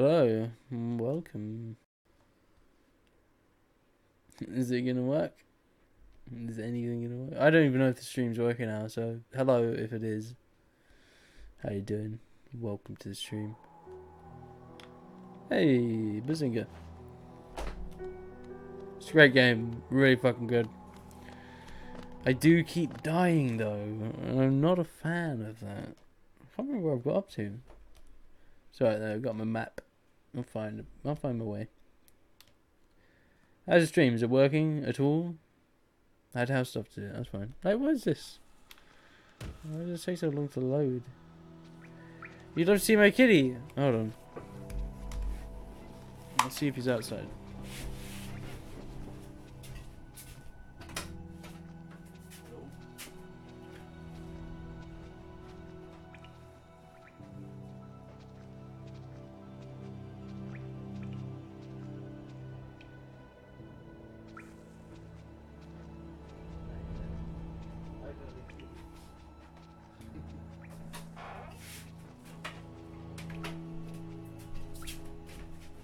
Hello, welcome. Is it gonna work? Is anything gonna work? I don't even know if the stream's working now, so hello if it is. How you doing? Welcome to the stream. Hey, Bazinga. It's a great game, really fucking good. I do keep dying though, and I'm not a fan of that. I can't remember where I've got up to. Sorry, though, I've got my map. I'll find my way. How's the stream? Is it working at all? I had to have stuff to do. That's fine. Like, what is this? Why does it take so long to load? You don't see my kitty. Hold on. Let's see if he's outside.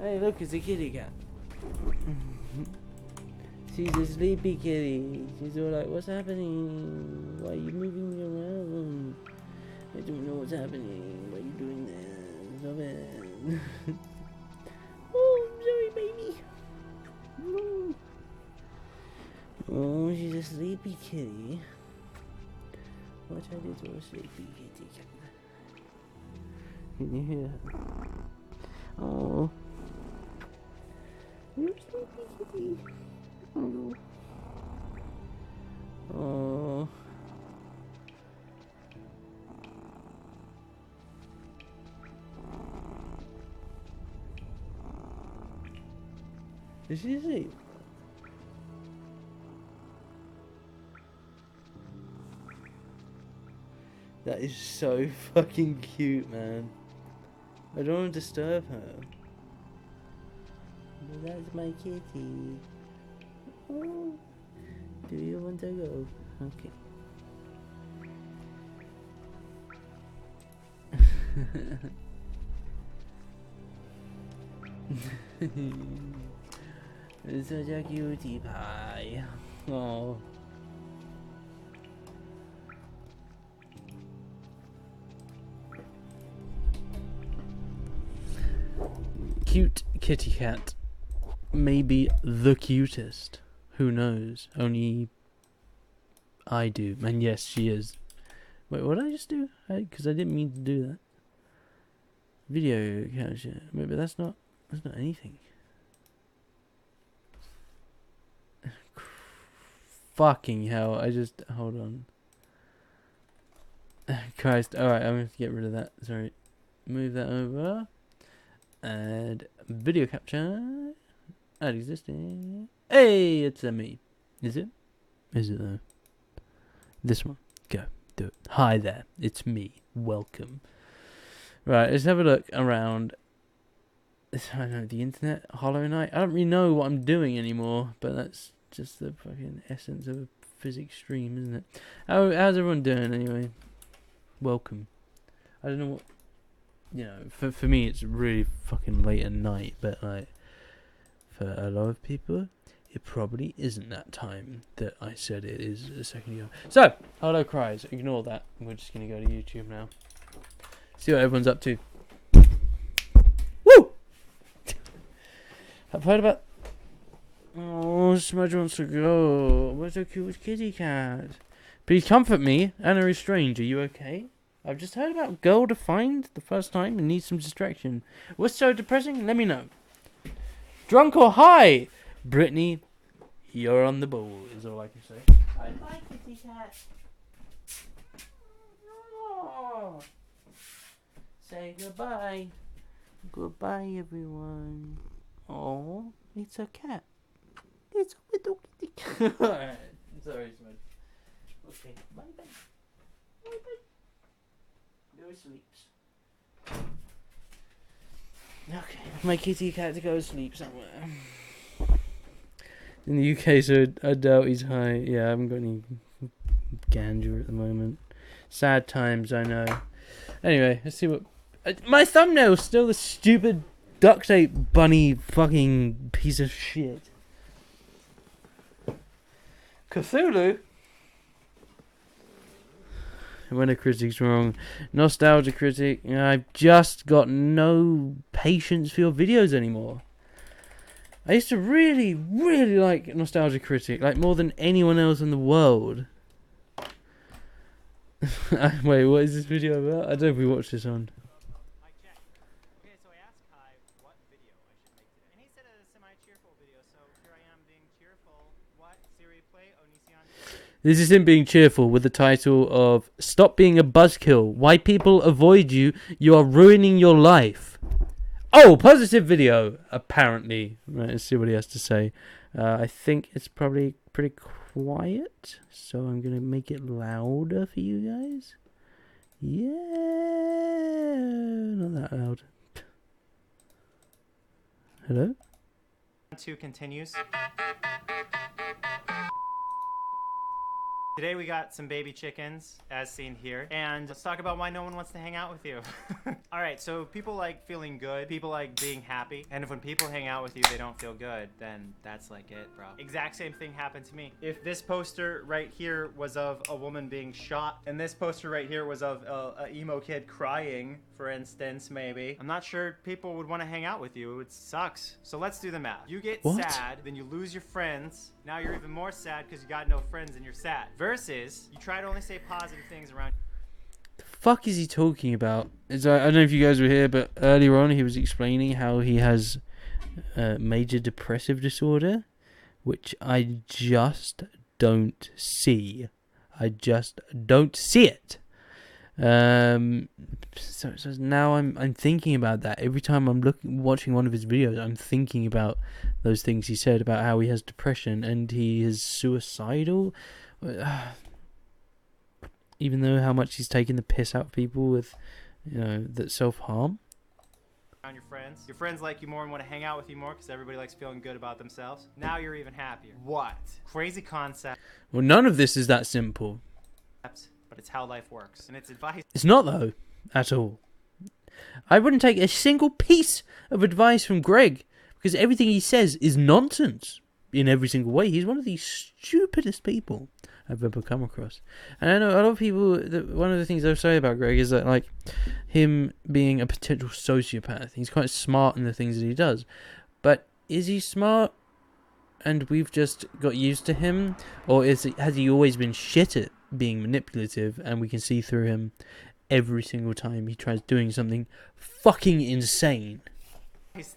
Hey, look, it's a kitty cat. She's a sleepy kitty. She's all like, what's happening? Why are you moving me around? I don't know what's happening. Why are you doing that? Stop it. Oh, I'm sorry, baby. No. Oh, she's a sleepy kitty. What I did to a sleepy kitty cat? Can you hear her? Oh. You're sleepy kitty. Oh. Oh. Is she asleep? That is so fucking cute, man. I don't want to disturb her. But that's my kitty. Oh, do you want to go? Okay. It's such a cutie pie. Oh. Cute kitty cat. Maybe the cutest. Who knows? Only I do. And yes, she is. Wait, what did I just do? Because I didn't mean to do that. Video capture. Wait, but that's not anything. Fucking hell. Hold on. Christ. Alright, I'm going to get rid of that. Sorry. Move that over. Add video capture. Add existing. Hey, it's a me. Is it? Is it though? This one. Go. Do it. Hi there. It's me. Welcome. Right, let's have a look around. I don't know, the internet, Hollow Knight. I don't really know what I'm doing anymore, but that's just the fucking essence of a Phyzik stream, isn't it? How's everyone doing anyway? Welcome. I don't know what, you know, for me it's really fucking late at night, but like for a lot of people it probably isn't that time that I said it is a second ago. So, hello cries, ignore that. We're just gonna go to YouTube now. See what everyone's up to. Woo! I've heard about. Oh, Smudge wants to go. Where's the cute kitty cat? Please comfort me. Anna is strange. Are you okay? I've just heard about girl to find the first time and needs some distraction. What's so depressing? Let me know. Drunk or high? Brittany, you're on the ball, is all I can say. Bye, kitty cat. Oh. Say goodbye. Goodbye, everyone. Oh, it's a cat. It's a little kitty cat. Alright, sorry, Smudge. Okay, bye-bye. Bye-bye. Go sleeps. Okay, my kitty cat to go sleep somewhere. In the UK, so I doubt he's high. Yeah, I haven't got any ganja at the moment. Sad times, I know. Anyway, let's see what... my thumbnail's still the stupid duct tape bunny fucking piece of shit. Cthulhu? When a critic's wrong. Nostalgia critic. I've just got no patience for your videos anymore. I used to really, really like Nostalgia Critic, like more than anyone else in the world. Wait, what is this video about? I don't know if we watched this on. Okay, so I asked Kai what video I should make today. And he said a semi-cheerful video, so here I am being cheerful. What? Siri, play Onision. This is him being cheerful with the title of Stop Being a Buzzkill. Why People Avoid You. You Are Ruining Your Life. Oh, positive video, apparently. Right, let's see what he has to say. I think it's probably pretty quiet, so I'm going to make it louder for you guys. Yeah, not that loud. Hello? 2 continues. Today we got some baby chickens, as seen here, and let's talk about why no one wants to hang out with you. Alright, so people like feeling good, people like being happy, and if when people hang out with you they don't feel good, then that's like it, bro. Exact same thing happened to me. If this poster right here was of a woman being shot, and this poster right here was of a emo kid crying, for instance, maybe, I'm not sure people would want to hang out with you. It sucks. So let's do the math. You get sad, then you lose your friends, now you're even more sad because you got no friends and you're sad. Versus, you try to only say positive things around. The fuck is he talking about? I don't know if you guys were here, but earlier on he was explaining how he has major depressive disorder, which I just don't see. I just don't see it. So now I'm thinking about that every time I'm watching one of his videos. I'm thinking about those things he said about how he has depression and he is suicidal. Even though how much he's taking the piss out of people with, that self-harm. Around your friends like you more and want to hang out with you more because everybody likes feeling good about themselves. Now you're even happier. What? Crazy concept. Well, none of this is that simple. But it's how life works, and it's advice. It's not, though, at all. I wouldn't take a single piece of advice from Greg, because everything he says is nonsense in every single way. He's one of the stupidest people I've ever come across. And I know a lot of people, one of the things they'll say about Greg is that, like, him being a potential sociopath, he's quite smart in the things that he does. But is he smart and we've just got used to him? Or has he always been shit at being manipulative, and we can see through him every single time he tries doing something fucking insane?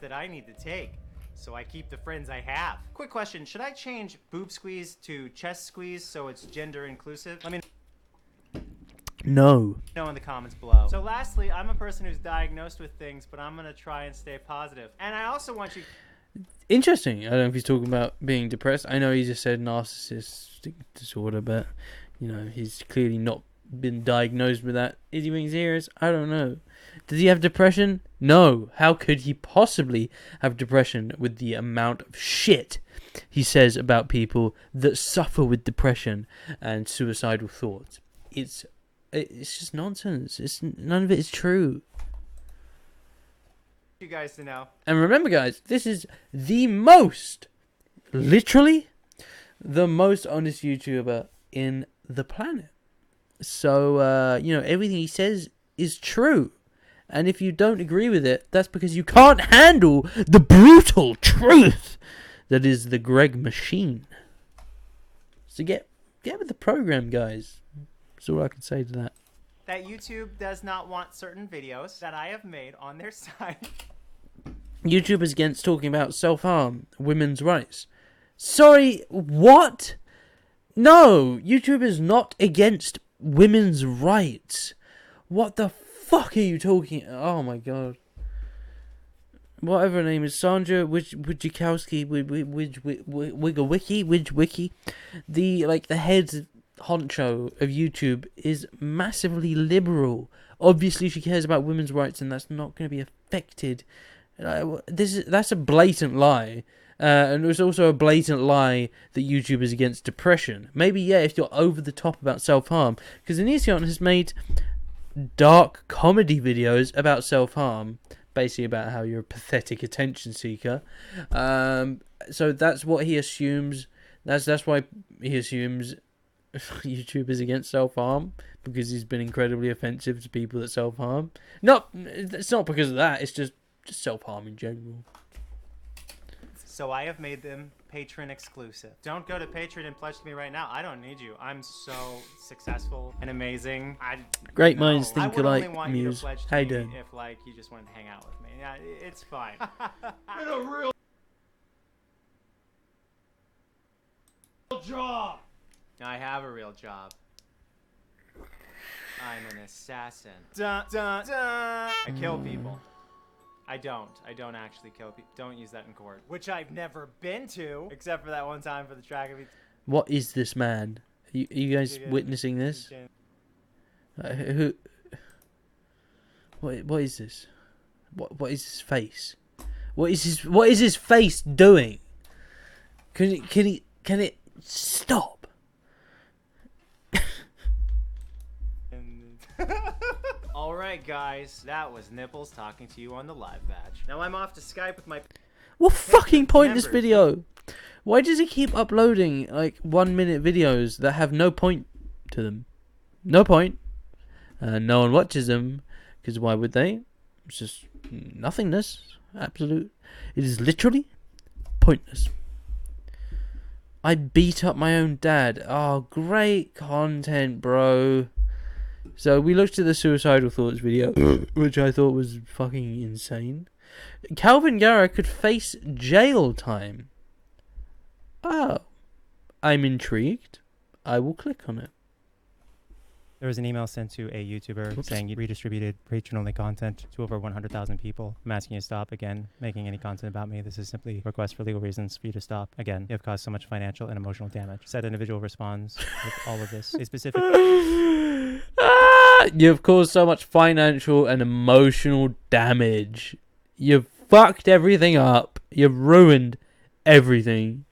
That I need to take, so I keep the friends I have. Quick question, should I change boob squeeze to chest squeeze so it's gender inclusive? Let me know in the comments below. So lastly, I'm a person who's diagnosed with things, but I'm gonna try and stay positive. And I also want you... Interesting. I don't know if he's talking about being depressed. I know he just said narcissistic disorder, but he's clearly not been diagnosed with that. Is he being serious? I don't know. Does he have depression? No. How could he possibly have depression with the amount of shit he says about people that suffer with depression and suicidal thoughts? It's just nonsense. None of it is true. You guys to know. And remember, guys, this is literally the most honest YouTuber in the planet. So, everything he says is true. And if you don't agree with it, that's because you can't handle the brutal truth that is the Greg machine. So get with the program, guys. That's all I can say to that. That YouTube does not want certain videos that I have made on their site. YouTube is against talking about self-harm, women's rights. Sorry, what? No, YouTube is not against women's rights. What the fuck are you talking? Oh my god. Whatever her name is, Sandra Wojcikowski, Wigawiki, the head honcho of YouTube is massively liberal. Obviously, she cares about women's rights, and that's not going to be affected. That's a blatant lie. And there's also a blatant lie that YouTube is against depression. Maybe, yeah, if you're over the top about self-harm. Because Onision has made dark comedy videos about self-harm. basically about how you're a pathetic attention seeker. So that's what he assumes. That's why he assumes YouTube is against self-harm, because he's been incredibly offensive to people that self-harm. It's not because of that. It's just self-harm in general. So I have made them Patreon exclusive. Don't go to Patreon and pledge to me right now. I don't need you. I'm so successful and amazing. Great minds think I would alike, only want you to Muse. pledge to How you me doing? if like you just wanted to hang out with me. Yeah, it's fine. In a real job. I have a real job. I'm an assassin. Dun, dun, dun. I kill people. I don't actually kill people. Don't use that in court. Which I've never been to, except for that one time for the track of. What is this man? Are you guys witnessing this? Who? What is this? What is his face? What is his face doing? Can it stop? Alright guys, that was Nipples talking to you on the live badge. Now I'm off to Skype with my... What fucking point in this members. video? Why does he keep uploading like 1-minute videos that have no point to them? No point. No one watches them, because why would they? It's just nothingness. Absolute. It is literally pointless. I beat up my own dad. Oh, great content, bro. So we looked at the suicidal thoughts video, which I thought was fucking insane. Calvin Garrett could face jail time. Oh, I'm intrigued. I will click on it. There was an email sent to a YouTuber saying you redistributed Patreon-only content to over 100,000 people. I'm asking you to stop, again, making any content about me. This is simply a request for legal reasons for you to stop. Again, you have caused so much financial and emotional damage. Said individual responds with all of this. A specific... You've caused so much financial and emotional damage. You've fucked everything up. You've ruined everything.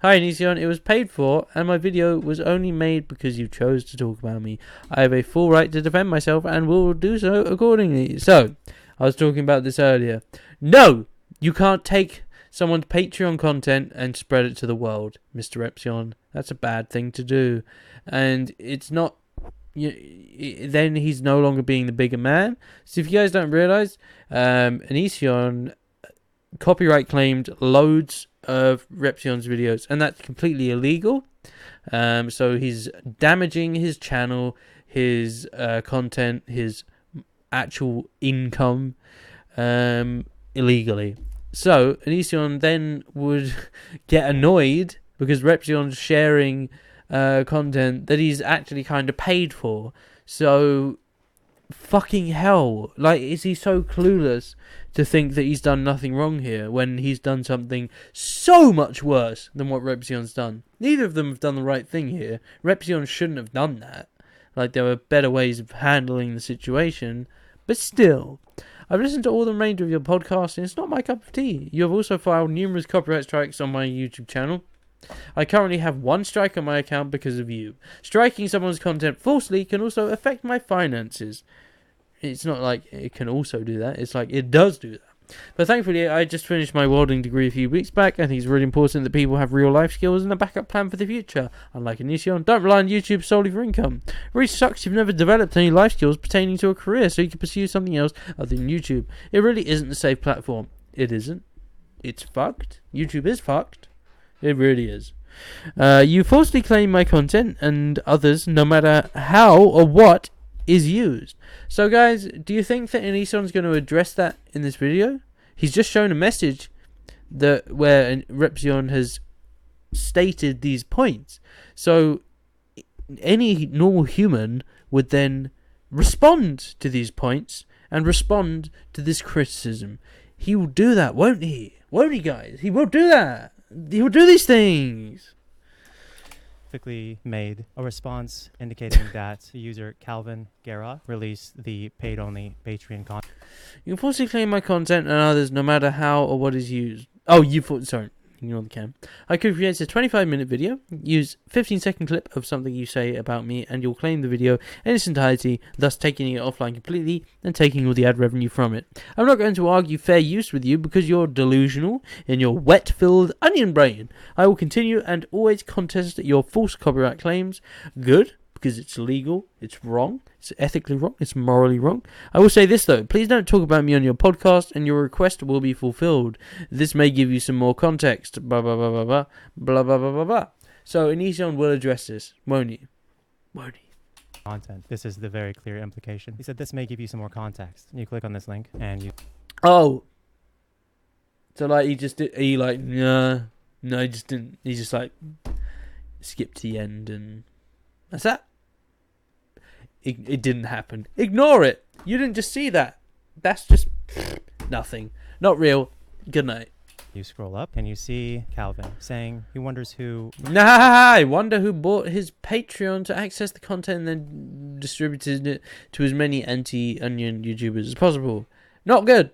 Hi, Onision. It was paid for, and my video was only made because you chose to talk about me. I have a full right to defend myself, and will do so accordingly. So, I was talking about this earlier. No! You can't take someone's Patreon content and spread it to the world, Mr. Epsilon. That's a bad thing to do. And it's not... then he's no longer being the bigger man. So if you guys don't realise, Onision copyright claimed loads of Repsion's videos, and that's completely illegal. So he's damaging his channel, his content, his actual income illegally. So Onision then would get annoyed because Repsion's sharing content that he's actually kind of paid for. So fucking hell, like, is he so clueless to think that he's done nothing wrong here when he's done something so much worse than what Repsion's done? Neither of them have done the right thing here. Repsion shouldn't have done that. Like, there were better ways of handling the situation, but still, I've listened to all the remainder of your podcast and it's not my cup of tea. You have also filed numerous copyright strikes on my YouTube channel. I currently have 1 strike on my account because of you. Striking someone's content falsely can also affect my finances. It's not like it can also do that. It's like it does do that. But thankfully, I just finished my welding degree a few weeks back. I think it's really important that people have real life skills and a backup plan for the future. Unlike Onision, don't rely on YouTube solely for income. It really sucks you've never developed any life skills pertaining to a career so you can pursue something else other than YouTube. It really isn't a safe platform. It isn't. It's fucked. YouTube is fucked. It really is. You falsely claim my content and others, no matter how or what is used. So guys, do you think that Onison's going to address that in this video? He's just shown a message that where Repsion has stated these points. So any normal human would then respond to these points and respond to this criticism. He will do that, won't he? Won't he, guys? He will do that. He will do these things. Specifically made a response indicating that the user Calvin Guerra released the paid-only Patreon content. You can falsely claim my content and others no matter how or what is used. Oh, sorry. Ignore the cam. I could create a 25-minute video, use 15-second clip of something you say about me, and you'll claim the video in its entirety, thus taking it offline completely and taking all the ad revenue from it. I'm not going to argue fair use with you because you're delusional in your wet-filled onion brain. I will continue and always contest your false copyright claims. Good, because it's illegal, it's wrong, it's ethically wrong, it's morally wrong. I will say this though, please don't talk about me on your podcast and your request will be fulfilled. This may give you some more context, blah blah blah blah blah, blah blah blah blah blah. So Onision will address this, won't he? Won't he? Content. This is the very clear implication. He said this may give you some more context. You click on this link and you... Oh! So like he just did, he like, no, he just didn't, he just like skipped to the end and that's that. It didn't happen. Ignore it. You didn't just see that. That's just nothing. Not real. Good night. You scroll up and you see Calvin saying he wonders who... Nah, I wonder who bought his Patreon to access the content and then distributed it to as many anti-onion YouTubers as possible. Not good.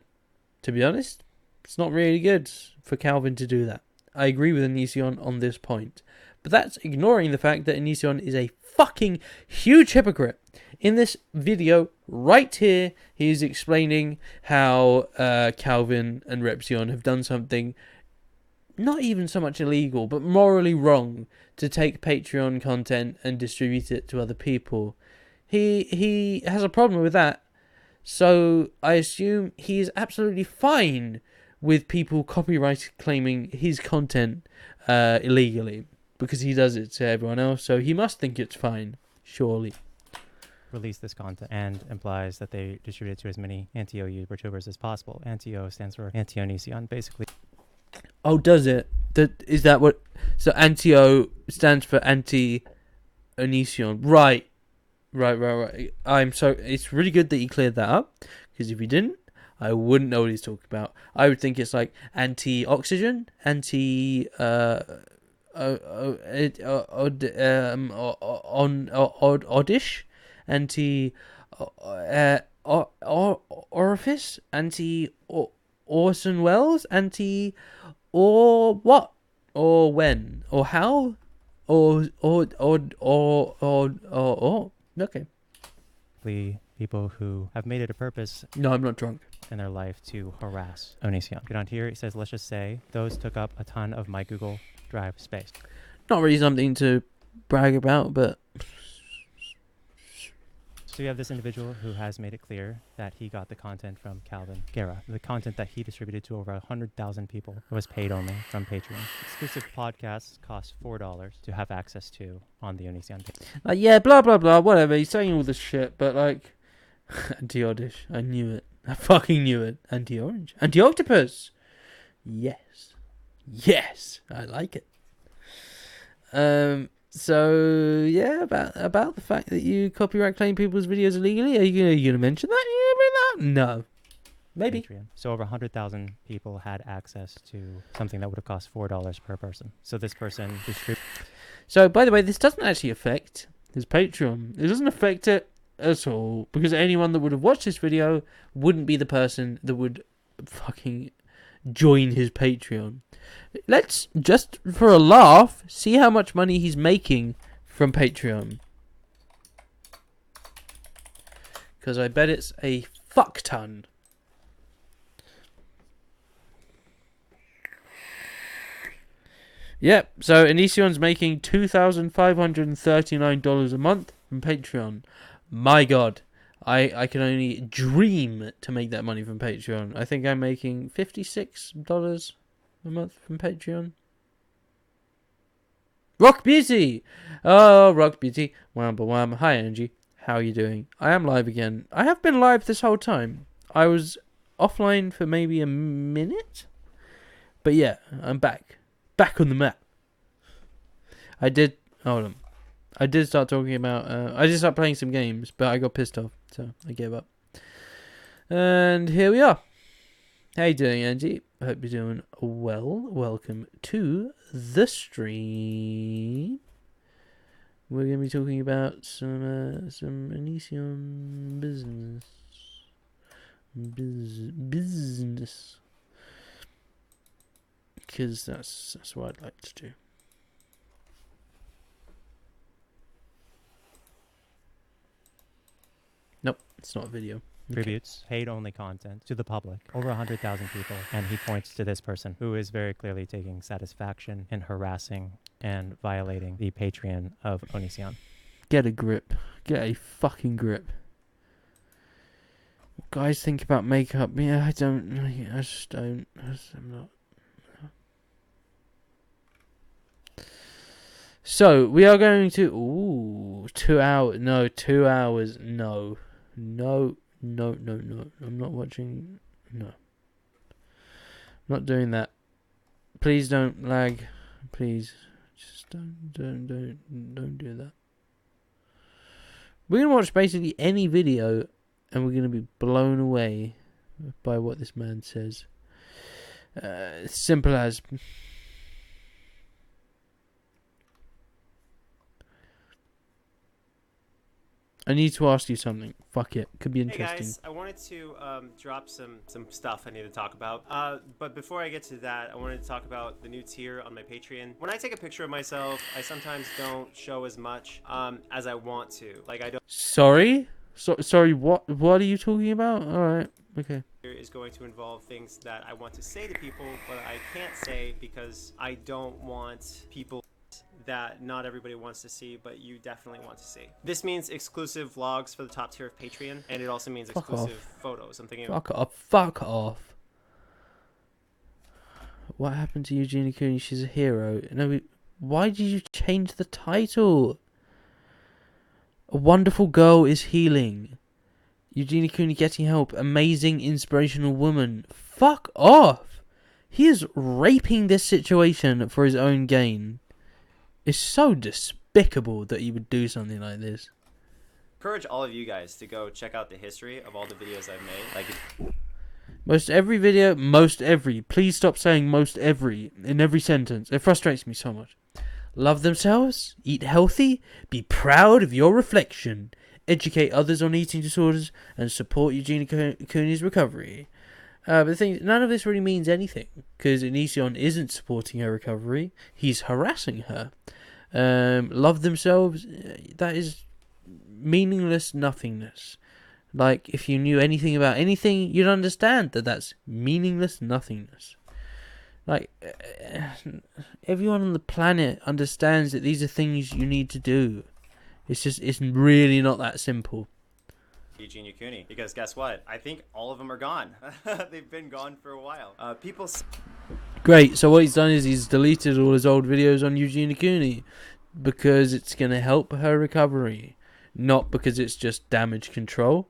To be honest, it's not really good for Calvin to do that. I agree with Onision on this point. But that's ignoring the fact that Onision is a fucking huge hypocrite. In this video right here, he is explaining how Calvin and Repsion have done something not even so much illegal, but morally wrong to take Patreon content and distribute it to other people. He has a problem with that. So I assume he is absolutely fine with people copyright claiming his content illegally. Because he does it to everyone else, so he must think it's fine, surely. Release this content and implies that they distribute it to as many anti-O YouTubers as possible. Anti-O stands for anti-Onision, basically. Oh, does it? Is that what... So anti-O stands for anti-Onision. Right. I'm so... It's really good that you cleared that up, because if you didn't, I wouldn't know what he's talking about. I would think it's like anti-oxygen, oddish, anti orifice, anti Orson Welles, anti or what or when or how or okay. People who have made it a purpose. No, I'm not drunk. In their life to harass Onision. Get on here. He says, let's just say those took up a ton of my Google Drive space. Not really something to brag about, but... So you have this individual who has made it clear that he got the content from Calvin Guerra. The content that he distributed to over 100,000 people was paid only from Patreon. Exclusive podcasts cost $4 to have access to on the Onision page. Yeah, blah, blah, blah, whatever. He's saying all this shit, but like... Anti-oddish. I knew it. I fucking knew it. Anti-orange. Anti-octopus. Yes. I like it. So yeah, about the fact that you copyright claim people's videos illegally. Are you gonna mention that? No. Maybe. Patreon. So over 100,000 people had access to something that would have cost $4 per person. So this person distributed. So by the way, this doesn't actually affect his Patreon. It doesn't affect it at all, because anyone that would have watched this video wouldn't be the person that would fucking join his Patreon. Let's, just for a laugh, see how much money he's making from Patreon. Because I bet it's a fuck ton. Yep, so Onision's making $2,539 a month from Patreon. My God, I can only dream to make that money from Patreon. I think I'm making $56 a month from Patreon. Rock Beauty! Oh, Rock Beauty. Wham wham. Hi, Angie. How are you doing? I am live again. I have been live this whole time. I was offline for maybe a minute. But yeah, I'm back. Back on the map. I did... Hold on. I did start talking about... I did start playing some games, but I got pissed off, so I gave up. And here we are. How you doing, Angie? I hope you're doing well. Welcome to the stream. We're going to be talking about some Onision business. Business. because that's what I'd like to do. Nope, it's not a video. Okay. Tributes paid-only content to the public, over 100,000 people, and he points to this person who is very clearly taking satisfaction in harassing and violating the Patreon of Onision. Get a grip. Get a fucking grip. What guys think about makeup? Yeah, I just don't. I'm not. So, we are going to... Ooh, 2 hours. No, 2 hours. No. No. I'm not watching. No. Not doing that. Please don't lag. Please. Just don't do that. We're going to watch basically any video and we're going to be blown away by what this man says. Simple as... I need to ask you something. Fuck it. Could be interesting. Hey guys, I wanted to drop some stuff I need to talk about. But before I get to that, I wanted to talk about the new tier on my Patreon. When I take a picture of myself, I sometimes don't show as much as I want to. Like I don't. Sorry? Sorry, what are you talking about? Alright, okay. Is going to involve things that I want to say to people, but I can't say because I don't want people that not everybody wants to see, but you definitely want to see. This means exclusive vlogs for the top tier of Patreon, and it also means exclusive photos. I'm thinking Fuck off. What happened to Eugenia Cooney? She's a hero. No, why did you change the title? A wonderful girl is healing. Eugenia Cooney getting help. Amazing, inspirational woman. Fuck off. He is raping this situation for his own gain. It's so despicable that you would do something like this. Encourage all of you guys to go check out the history of all the videos I've made. Like most every. Please stop saying most every in every sentence. It frustrates me so much. Love themselves, eat healthy, be proud of your reflection, educate others on eating disorders, and support Eugenia Cooney's recovery. But the thing is, none of this really means anything, because Onision isn't supporting her recovery, he's harassing her. Love themselves, that is meaningless nothingness. Like, if you knew anything about anything, you'd understand that that's meaningless nothingness. Like, everyone on the planet understands that these are things you need to do. It's really not that simple. Eugenia Cooney, because guess what? I think all of them are gone. They've been gone for a while. People. Great. So what he's done is he's deleted all his old videos on Eugenia Cooney because it's going to help her recovery, not because it's just damage control.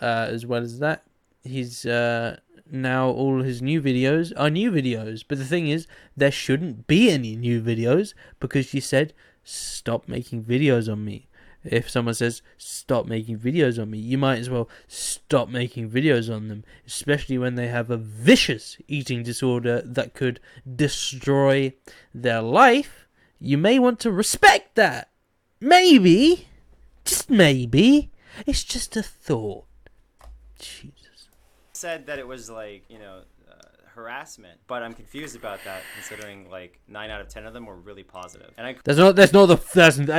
As well as that, he's now all his new videos are new videos. But the thing is, there shouldn't be any new videos because she said, "Stop making videos on me." If someone says, stop making videos on me, you might as well stop making videos on them, especially when they have a vicious eating disorder that could destroy their life. You may want to respect that. Maybe. Just maybe. It's just a thought. Jesus. Said that it was like, harassment, but I'm confused about that considering like 9 out of 10 of them were really positive. And that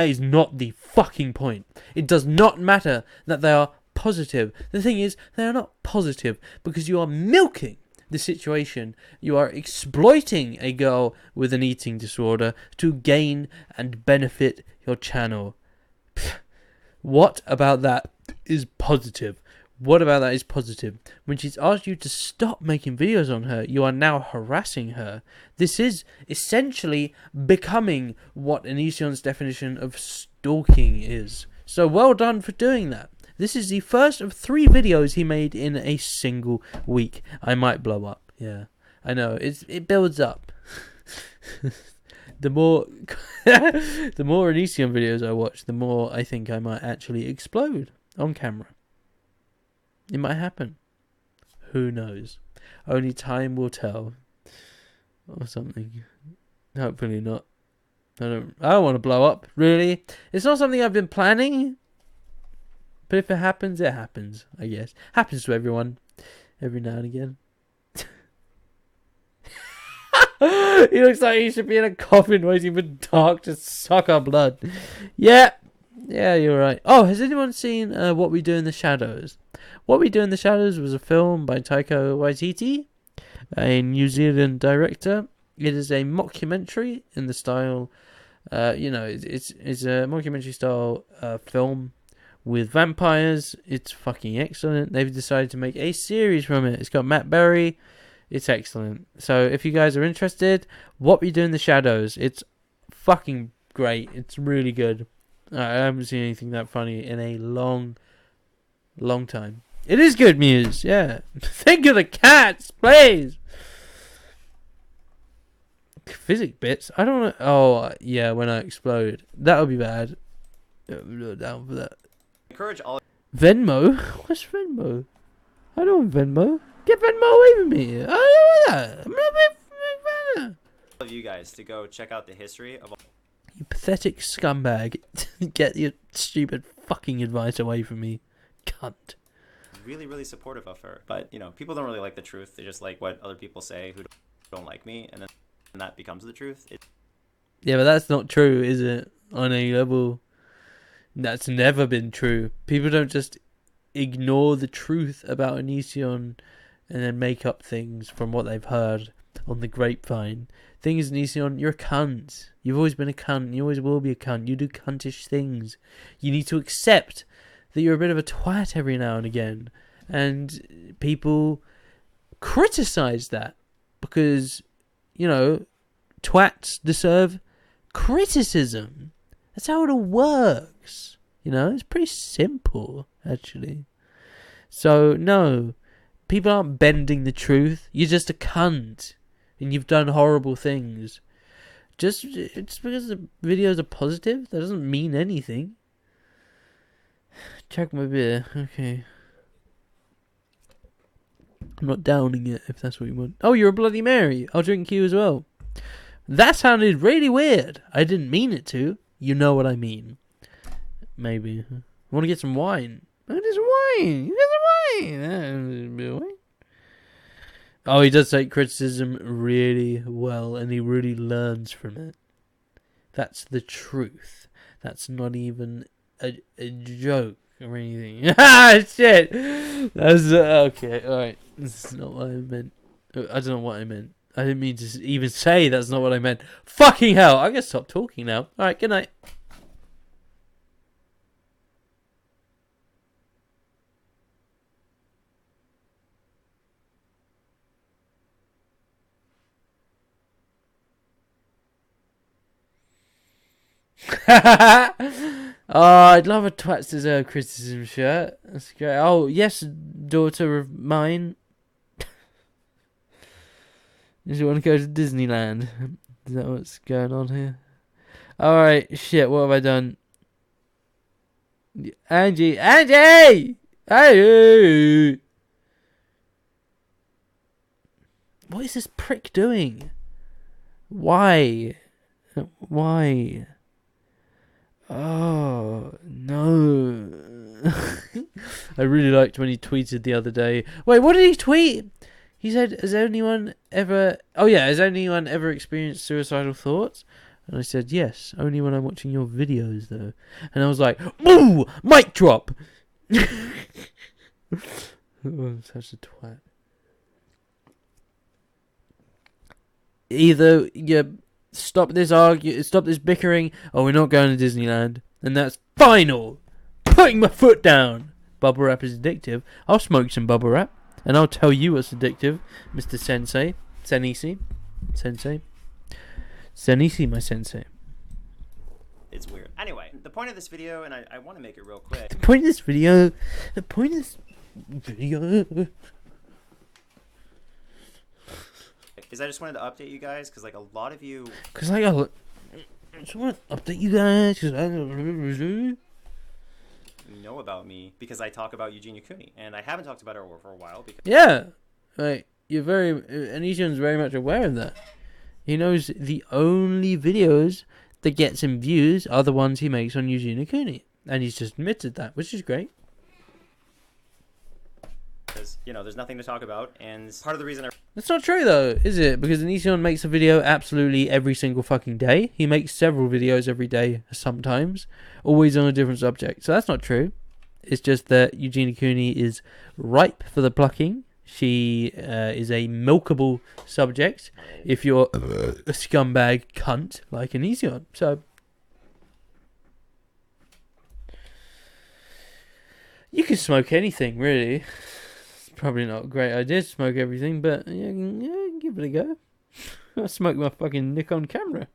is not the fucking point. It does not matter that they are positive. The thing is, they are not positive because you are milking the situation. You are exploiting a girl with an eating disorder to gain and benefit your channel. What about that is positive? What about that is positive? When she's asked you to stop making videos on her, you are now harassing her. This is essentially becoming what Onision's definition of stalking is. So well done for doing that. This is the first of 3 videos he made in a single week. I might blow up. Yeah, I know. It builds up. The more Onision videos I watch, the more I think I might actually explode on camera. It might happen. Who knows? Only time will tell. Or something. Hopefully not. I don't want to blow up, really. It's not something I've been planning. But if it happens, it happens, I guess. Happens to everyone. Every now and again. He looks like he should be in a coffin waiting for Dark to suck our blood. Yeah. Yeah, you're right. Oh, has anyone seen What We Do in the Shadows? What We Do in the Shadows was a film by Taika Waititi, a New Zealand director. It is a mockumentary in the style, it's a mockumentary style film with vampires. It's fucking excellent. They've decided to make a series from it. It's got Matt Berry. It's excellent. So if you guys are interested, What We Do in the Shadows, it's fucking great. It's really good. I haven't seen anything that funny in a long time. It is good news, yeah. Think of the cats, please. Phyzik bits? I don't know. Oh, yeah, when I explode. That would be bad. Down for that. Encourage all Venmo? What's Venmo? I don't want Venmo. Get Venmo away from me. I don't want that. I'm not of you guys to go check out the history of all You pathetic scumbag. Get your stupid fucking advice away from me. Cunt. really, really supportive of her. But, you know, people don't really like the truth. They just like what other people say who don't like me. And then that becomes the truth. Yeah, but that's not true, is it? On any level. That's never been true. People don't just ignore the truth about Onision and then make up things from what they've heard on the grapevine. Thing is, Onision, you're a cunt. You've always been a cunt. You always will be a cunt. You do cuntish things. You need to accept that you're a bit of a twat every now and again. And people criticize that because, you know, twats deserve criticism. That's how it all works. You know, it's pretty simple, actually. So, no, people aren't bending the truth. You're just a cunt. And you've done horrible things. Just because the videos are positive, that doesn't mean anything. Check my beer. Okay. I'm not downing it, if that's what you want. Oh, you're a Bloody Mary. I'll drink you as well. That sounded really weird. I didn't mean it to. You know what I mean. Maybe. I want to get some wine. I get some wine. You get some wine. Oh, he does take criticism really well, and he really learns from it. That's the truth. That's not even a joke or anything. Ah, shit! That's okay, alright. This is not what I meant. I don't know what I meant. I didn't mean to even say that's not what I meant. Fucking hell! I'm gonna stop talking now. Alright, good night. Oh, I'd love a Twats Deserve Criticism shirt. That's great. Oh, yes, daughter of mine. Does you want to go to Disneyland? Is that what's going on here? Alright, shit, what have I done? Angie! Angie! Hey! What is this prick doing? Why? Why? Oh, no. I really liked when he tweeted the other day. Wait, what did he tweet? He said, has anyone ever... Oh, yeah, has anyone ever experienced suicidal thoughts? And I said, yes, only when I'm watching your videos, though. And I was like, ooh, mic drop! Oh, I'm such a twat. Either you... Stop this bickering, or we're not going to Disneyland. And that's final. Putting my foot down. Bubble wrap is addictive. I'll smoke some bubble wrap, and I'll tell you what's addictive, Mr. Sensei. Senisi, my sensei. It's weird. Anyway, the point of this video, and I want to make it real quick. The point of this video is I just wanted to update you guys because like a lot of you I just want to update you guys know about me because I talk about Eugenia Cooney, and I haven't talked about her for a while because yeah, like you're Onision's very much aware of that. He knows the only videos that gets him views are the ones he makes on Eugenia Cooney, and he's just admitted that, which is great. because you know, there's nothing to talk about. And part of the reason That's not true though, is it? Because Onision makes a video absolutely every single fucking day. He makes several videos every day sometimes, always on a different subject. So that's not true. It's just that Eugenia Cooney is ripe for the plucking. She is a milkable subject if you're a scumbag cunt like Onision. So you can smoke anything, really. It's probably not a great idea to smoke everything, but yeah, give it a go. I'll smoke my fucking Nikon camera.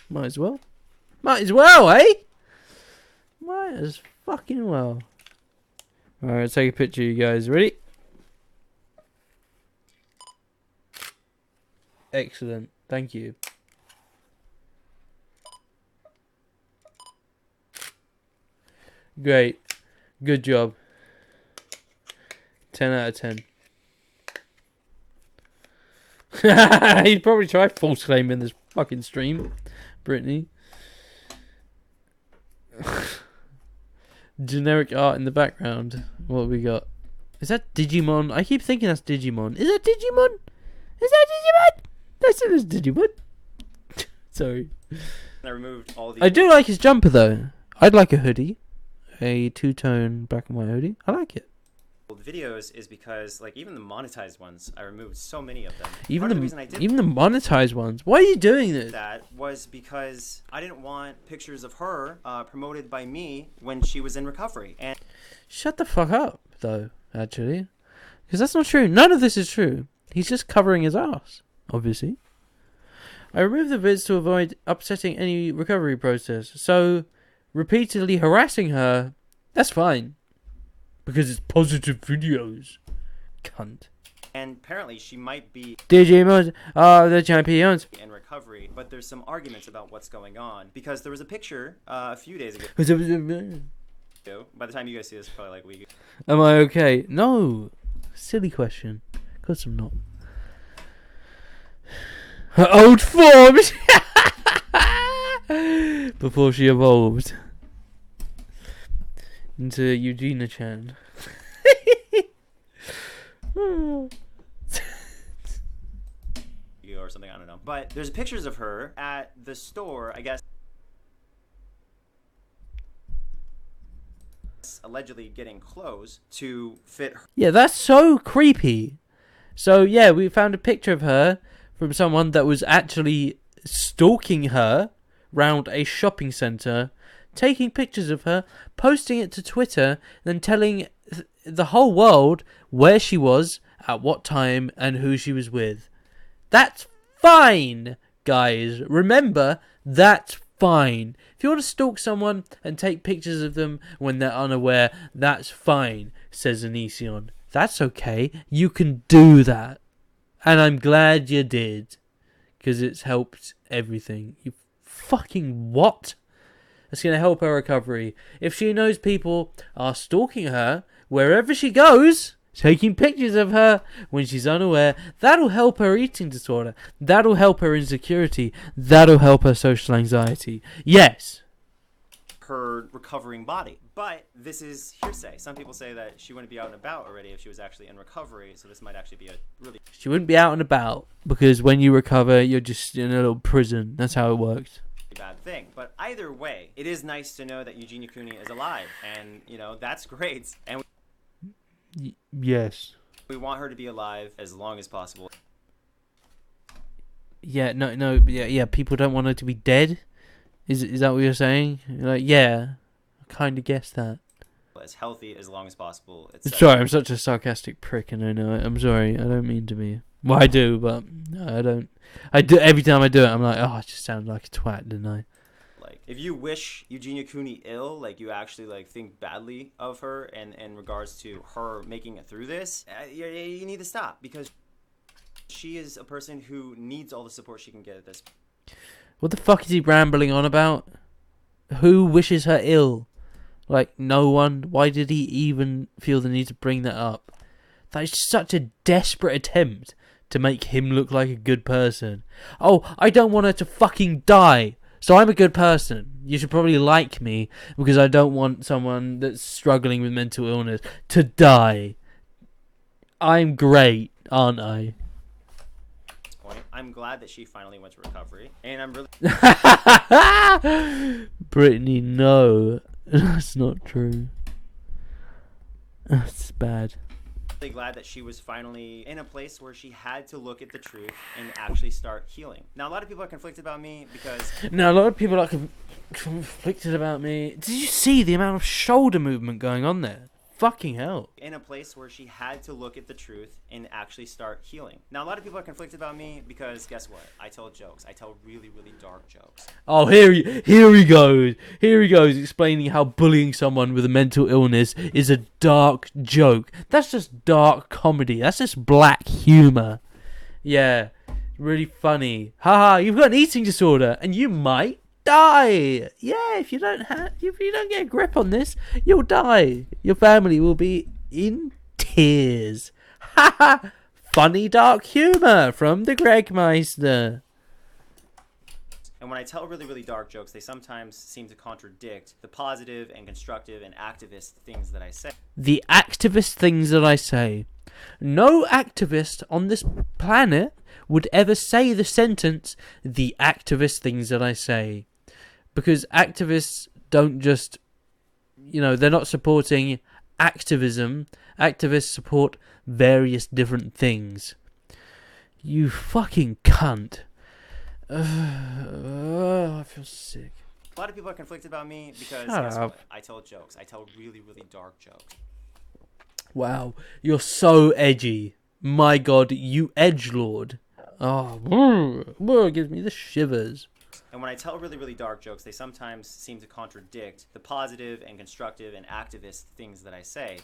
Might as well. Might as well, eh? Might as fucking well. Alright, let's take a picture, you guys. Ready? Excellent. Thank you. Great. Good job. 10 out of 10. He'd probably try false claiming this fucking stream, Brittany. Generic art in the background. What have we got? Is that Digimon? I keep thinking that's Digimon. Is that Digimon? Is that Digimon? That's Digimon. Sorry. I removed all the. I do like his jumper though. I'd like a hoodie. A two-tone black and white hoodie. I like it. Videos is because, like, even the monetized ones, I removed so many of them. Even Part of the reason I did even the monetized ones. Why are you doing this? that was because I didn't want pictures of her promoted by me when she was in recovery. And Shut the fuck up, though. Actually, because that's not true. None of this is true. He's just covering his ass. Obviously. I removed the vids to avoid upsetting any recovery process. So, repeatedly harassing her, that's fine. Because it's positive videos. Cunt. and apparently she might be Digimon are the champions. in recovery, but there's some arguments about what's going on because there was a picture a few days ago. By the time you guys see this, probably like a week. Am I okay? No. Silly question. Of course I'm not. Her old forms! Before she evolved into Eugenia-chan. Or something, I don't know. But there's pictures of her at the store, I guess, allegedly getting clothes to fit her. Yeah, that's so creepy. So, yeah, we found a picture of her from someone that was actually stalking her round a shopping centre, taking pictures of her, posting it to Twitter, then telling the whole world where she was, at what time, and who she was with. That's fine, guys. Remember, that's fine. If you want to stalk someone and take pictures of them when they're unaware, that's fine, says Onision. That's okay. You can do that. And I'm glad you did. Because it's helped everything. You fucking what? It's going to help her recovery. If she knows people are stalking her wherever she goes, taking pictures of her when she's unaware, that'll help her eating disorder. That'll help her insecurity. That'll help her social anxiety. Yes. Her recovering body. But this is hearsay. Some people say that she wouldn't be out and about already if she was actually in recovery, so this might actually be a really She wouldn't be out and about because when you recover, you're just in a little prison. That's how it works. bad thing. But either way, it is nice to know that Eugenia Cooney is alive, and, you know, that's great. And Yes. we want her to be alive as long as possible. Yeah, yeah, people don't want her to be dead? Is that what you're saying? Like, yeah, I kind of guessed that. As healthy as long as possible. etc. Sorry, I'm such a sarcastic prick, and I know it. I'm sorry. I don't mean to be. Well, I do, but no, I don't. I do every time I do it. I'm like, oh, I just sound like a twat, didn't I? Like, if you wish Eugenia Cooney ill, like, you actually, like, think badly of her and in regards to her making it through this, you need to stop, because she is a person who needs all the support she can get at this. What the fuck is he rambling on about? Who wishes her ill? Like, no one? Why did he even feel the need to bring that up? That is such a desperate attempt to make him look like a good person. Oh, I don't want her to fucking die, so I'm a good person. You should probably like me because I don't want someone that's struggling with mental illness to die. I'm great, aren't I? Point. I'm glad that she finally went to recovery, and I'm really Brittany, no. That's not true. That's bad. glad that she was finally in a place where she had to look at the truth and actually start healing. Now, a lot of people are conflicted about me because Now, a lot of people are conflicted about me. Did you see the amount of shoulder movement going on there? Fucking hell. in a place where she had to look at the truth and actually start healing. Now, a lot of people are conflicted about me because guess what? I tell jokes. I tell really, really dark jokes. Oh, here he goes. Here he goes explaining how bullying someone with a mental illness is a dark joke. That's just dark comedy. That's just black humor. Yeah, really funny. Haha, you've got an eating disorder and you might die. Yeah, if you don't get a grip on this, you'll die. Your family will be in tears. Haha, funny dark humor from the Gregmeister. And when I tell really, really dark jokes, they sometimes seem to contradict the positive and constructive and activist things that I say. The activist things that I say. No activist on this planet would ever say the sentence, the activist things that I say. Because activists don't just, they're not supporting activism. Activists support various different things. You fucking cunt. I feel sick. A lot of people are conflicted about me because Shut guess up. what? I tell jokes. I tell really, really dark jokes. Wow, you're so edgy. My God, you edgelord. Oh, it gives me the shivers. And when I tell really, really dark jokes, they sometimes seem to contradict the positive and constructive and activist things that I say.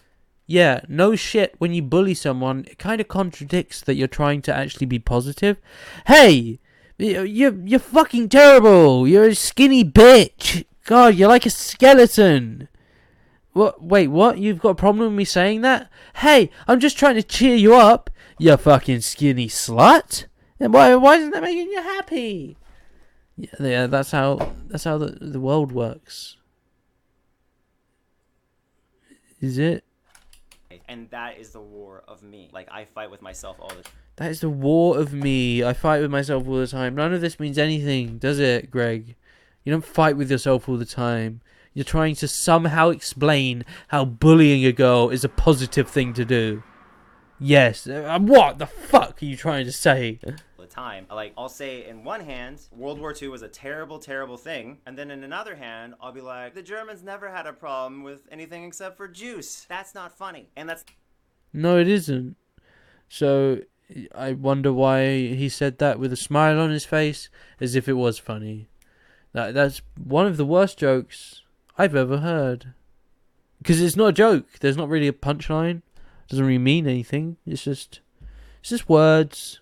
Yeah, no shit, when you bully someone, it kind of contradicts that you're trying to actually be positive. Hey, you're fucking terrible. You're a skinny bitch. God, you're like a skeleton. What? Wait, what? You've got a problem with me saying that? Hey, I'm just trying to cheer you up, you fucking skinny slut. And why isn't that making you happy? Yeah, that's how the world works. Is it? And that is the war of me. Like, I fight with myself all the time. That is the war of me. I fight with myself all the time. None of this means anything, does it, Greg? You don't fight with yourself all the time. You're trying to somehow explain how bullying a girl is a positive thing to do. Yes. What the fuck are you trying to say? The time. Like, I'll say in one hand, World War II was a terrible, terrible thing. And then in another hand, I'll be like, the Germans never had a problem with anything except for juice. That's not funny. And that's... No, it isn't. So, I wonder why he said that with a smile on his face, as if it was funny. That's one of the worst jokes I've ever heard. Because it's not a joke. There's not really a punchline. It doesn't really mean anything. It's just words.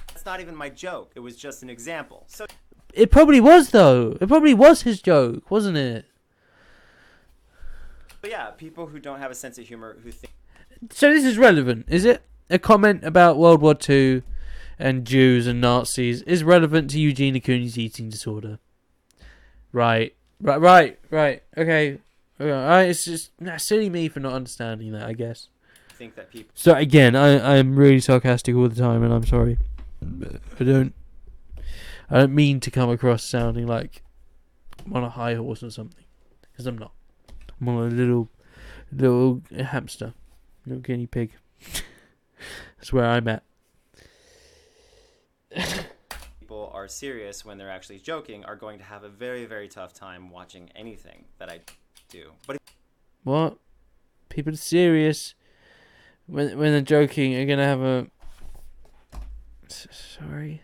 That's not even my joke. It was just an example. So It probably was, though. It probably was his joke, wasn't it? yeah, people who don't have a sense of humor who think... So this is relevant, is it? A comment about World War II and Jews and Nazis is relevant to Eugenia Cooney's eating disorder. Right. Okay. Alright, it's just silly me for not understanding that, I guess. think that people... So again, I'm really sarcastic all the time, and I'm sorry. I don't mean to come across sounding like I'm on a high horse or something, because I'm not. I'm on a little hamster, little guinea pig. That's where I'm at. people are serious when they're actually joking are going to have a very, very tough time watching anything that I do. But What? People are serious when they're joking are gonna have a... Sorry.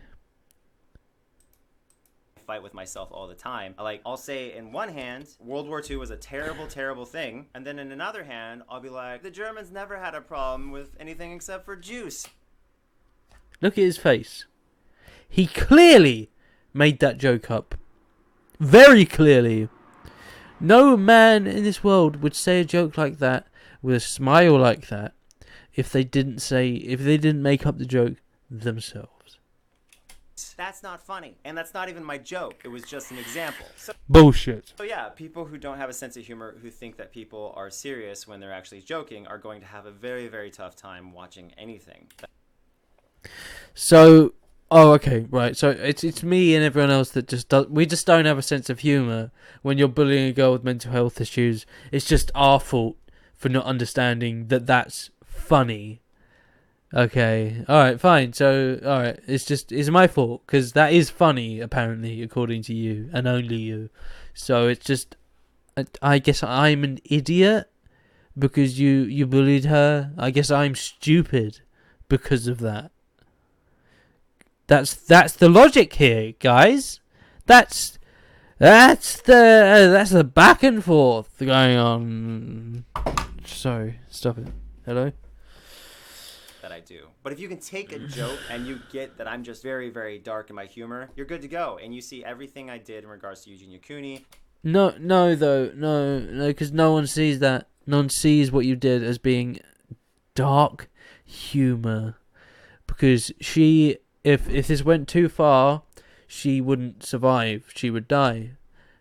fight with myself all the time. I'll say in one hand, World War II was a terrible, terrible thing. And then in another hand, I'll be like, the Germans never had a problem with anything except for juice. Look at his face. He clearly made that joke up. Very clearly. No man in this world would say a joke like that with a smile like that if they didn't make up the joke themselves. That's not funny. And that's not even my joke. It was just an example. Bullshit. So yeah, people who don't have a sense of humor, who think that people are serious when they're actually joking, are going to have a very, very tough time watching anything. So, oh, okay, right. So it's me and everyone else that we just don't have a sense of humor when you're bullying a girl with mental health issues. It's just our fault for not understanding that that's funny. Okay, alright, fine. So, alright, it's my fault, because that is funny, apparently, according to you, and only you. So, it's just, I guess I'm an idiot, because you bullied her. I guess I'm stupid, because of that. That's the logic here, guys. That's the back and forth going on. Sorry, stop it. Hello? That I do. But if you can take a joke and you get that I'm just very, very dark in my humor, you're good to go. And you see everything I did in regards to Eugenia Cooney. No, because no one sees that. No one sees what you did as being dark humor. Because if this went too far, she wouldn't survive. She would die,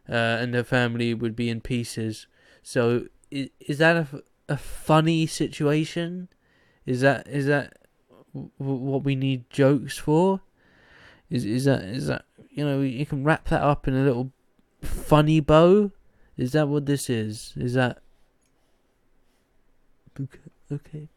and her family would be in pieces. So, is that a funny situation? Is that what we need jokes for? Is that you can wrap that up in a little funny bow? Is that what this is? Is that okay?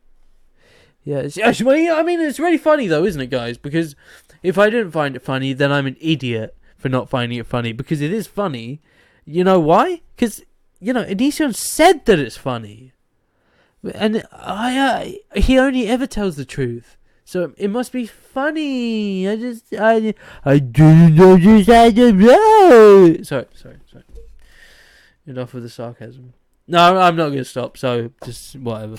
Yeah, I mean, it's really funny though, isn't it, guys? Because if I didn't find it funny, then I'm an idiot for not finding it funny. Because it is funny. You know why? Because Onision said that it's funny. And he only ever tells the truth, so it must be funny. I didn't understand it. Sorry. Enough with the sarcasm. No, I'm not gonna stop. So just whatever.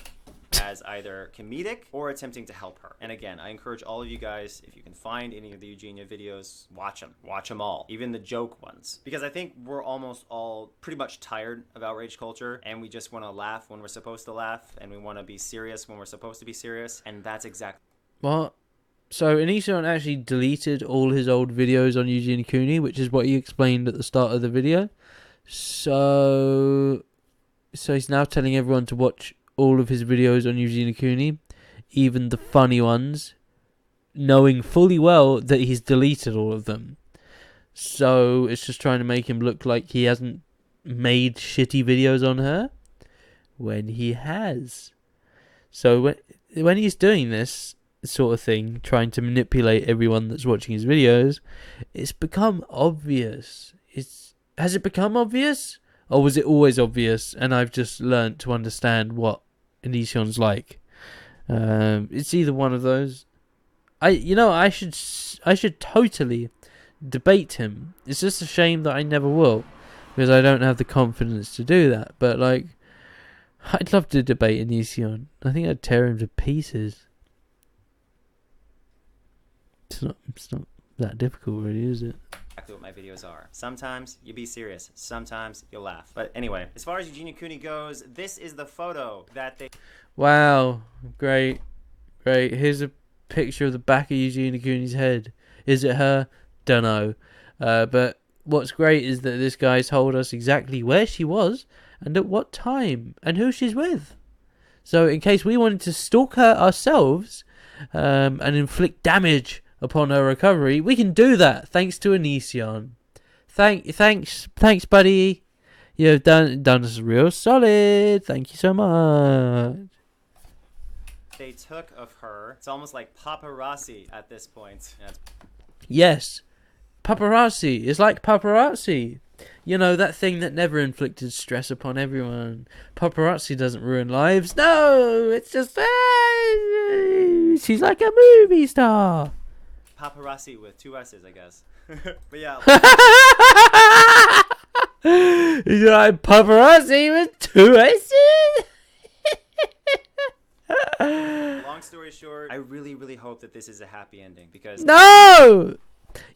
As either comedic or attempting to help her. And again, I encourage all of you guys, if you can find any of the Eugenia videos, watch them all, even the joke ones, because I think we're almost all pretty much tired of outrage culture, and we just want to laugh when we're supposed to laugh, and we want to be serious when we're supposed to be serious, and that's exactly what. So Onision actually deleted all his old videos on Eugenia Cooney, which is what he explained at the start of the video. So he's now telling everyone to watch all of his videos on Eugenia Cooney, even the funny ones, knowing fully well that he's deleted all of them. So it's just trying to make him look like he hasn't made shitty videos on her, when he has. So when he's doing this sort of thing, trying to manipulate everyone that's watching his videos, it's become obvious. Has it become obvious? Or was it always obvious and I've just learnt to understand what Onision's like? It's either one of those. I should totally debate him. It's just a shame that I never will, because I don't have the confidence to do that. But I'd love to debate Onision. I think I'd tear him to pieces. It's not that difficult, really, is it? exactly what my videos are. Sometimes you be serious, sometimes you'll laugh. But anyway, as far as Eugenia Cooney goes, this is the photo that they... Wow, great. Here's a picture of the back of Eugenia Cooney's head. Is it her? Dunno. But what's great is that this guy's told us exactly where she was and at what time and who she's with. So in case we wanted to stalk her ourselves and inflict damage upon her recovery, we can do that thanks to Onision. Thanks, buddy. You've done us real solid. Thank you so much. They took of her. It's almost like paparazzi at this point. Yes, paparazzi. It's like paparazzi. You know, that thing that never inflicted stress upon everyone. Paparazzi doesn't ruin lives. No, it's just... she's like a movie star. Paparazzi with 2 S's, I guess. But yeah. He's like paparazzi with 2 S's? Long story short, I really, really hope that this is a happy ending because... No!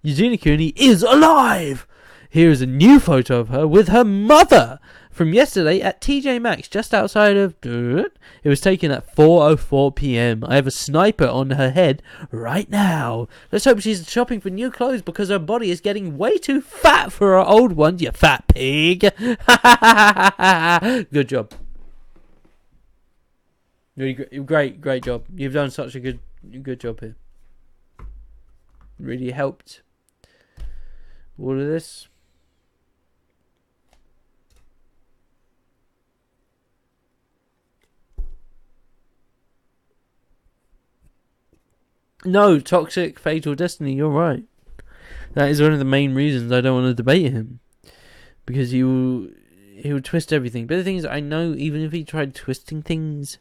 Eugenia Cooney is alive! Here is a new photo of her with her mother from yesterday at TJ Maxx, just outside of... It was taken at 4:04 p.m. I have a sniper on her head right now. Let's hope she's shopping for new clothes because her body is getting way too fat for her old ones, you fat pig. Good job. Really great job. You've done such a good job here. Really helped. All of this. No, toxic fatal destiny, you're right. That is one of the main reasons I don't want to debate him. Because he will twist everything. But the thing is, I know even if he tried twisting things,